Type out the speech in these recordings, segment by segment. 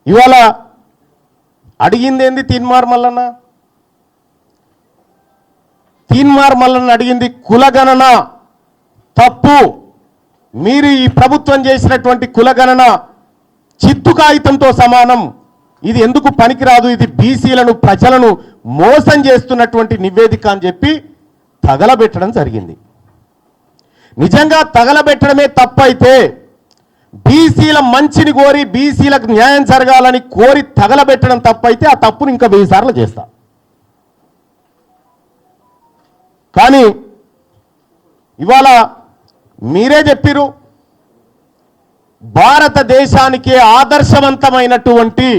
ఇవాళ అడిగింది ఏంది తీన్మార్ మల్లన్న? తీన్మార్ మల్లన్న అడిగింది కులగణన తప్పు, మీరు ఈ ప్రభుత్వం చేసినటువంటి కులగణన చిత్తు కాగితంతో సమానం, ఇది ఎందుకు పనికిరాదు, ఇది బీసీలను ప్రజలను మోసం చేస్తున్నటువంటి నివేదిక అని చెప్పి తగలబెట్టడం జరిగింది. నిజంగా తగలబెట్టడమే తప్పైతే, బీసీల మంచిని కోరి బీసీలకు న్యాయం జరగాలని కోరి తగలబెట్టడం తప్పైతే ఆ తప్పును ఇంకా 1000 సార్లు చేస్తా. కానీ ఇవాళ మీరే చెప్పిరు, భారతదేశానికే ఆదర్శవంతమైనటువంటి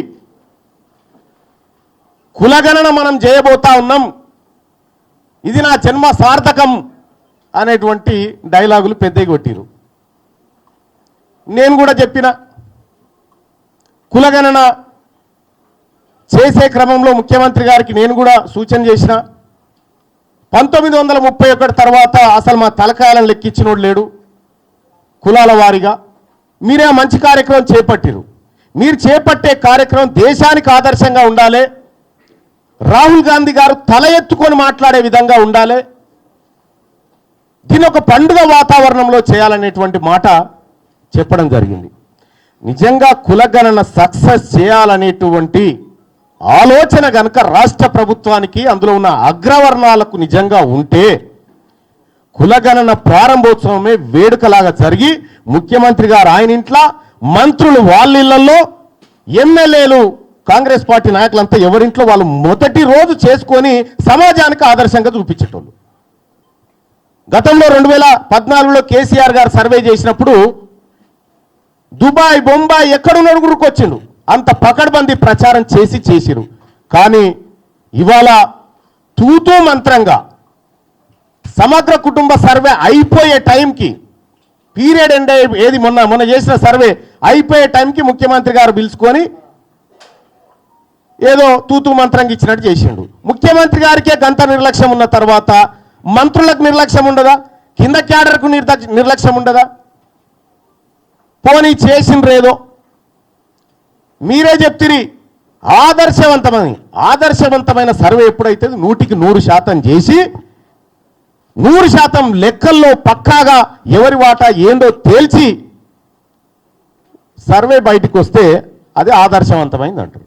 కులగణన మనం చేయబోతా ఉన్నాం, ఇది నా జన్మ సార్థకం అనేటువంటి డైలాగులు పెద్దగా కొట్టిరు. నేను కూడా చెప్పిన, కులగణన చేసే క్రమంలో ముఖ్యమంత్రి గారికి నేను కూడా సూచన చేసిన, 1931 తర్వాత అసలు మా తలకాయలను లెక్కించినోడు లేడు కులాల వారీగా. మీరే మంచి కార్యక్రమం చేపట్టిరు. మీరు చేపట్టే కార్యక్రమం దేశానికి ఆదర్శంగా ఉండాలి, రాహుల్ గాంధీ గారు తల ఎత్తుకొని మాట్లాడే విధంగా ఉండాలి, దీని ఒక పండుగ వాతావరణంలో చేయాలనేటువంటి మాట చెప్పడం జరిగింది. నిజంగా కులగణన సక్సెస్ చేయాలనేటువంటి ఆలోచన కనుక రాష్ట్ర ప్రభుత్వానికి, అందులో ఉన్న అగ్రవర్ణాలకు నిజంగా ఉంటే, కులగణన ప్రారంభోత్సవమే వేడుకలాగా జరిగి ముఖ్యమంత్రి గారు ఆయన ఇంట్లో, మంత్రులు వాళ్ళ ఇళ్లలో, ఎమ్మెల్యేలు కాంగ్రెస్ పార్టీ నాయకులంతా ఎవరింట్లో వాళ్ళు మొదటి రోజు చేసుకొని సమాజానికి ఆదర్శంగా చూపించేటోళ్ళు. గతంలో 2014లో కేసీఆర్ గారు సర్వే చేసినప్పుడు దుబాయ్, బొంబాయి ఎక్కడున్నాడు గురుకొచ్చిండు, అంత పకడ్బందీ ప్రచారం చేసిరు. కానీ ఇవాళ తూతూ మంత్రంగా సమగ్ర కుటుంబ సర్వే అయిపోయే టైంకి, పీరియడ్ ఎండ్ ఏది మొన్న చేసిన సర్వే అయిపోయే టైంకి ముఖ్యమంత్రి గారు పిలుచుకొని ఏదో తూతూ మంత్రంగా ఇచ్చినట్టు చేసిండు. ముఖ్యమంత్రి గారికే గంత నిర్లక్ష్యం ఉన్న తర్వాత మంత్రులకు నిర్లక్ష్యం ఉండదా? కింద క్యాడర్కు నిర్లక్ష్యం ఉండదా? పోనీ చేసిండ్రేదో మీరే చెప్తిరి, ఆదర్శవంతమైన సర్వే ఎప్పుడైతే 100% చేసి 100% లెక్కల్లో పక్కాగా ఎవరి వాటా ఏందో తేల్చి సర్వే బయటికి వస్తే అది ఆదర్శవంతమైంది అంటారు.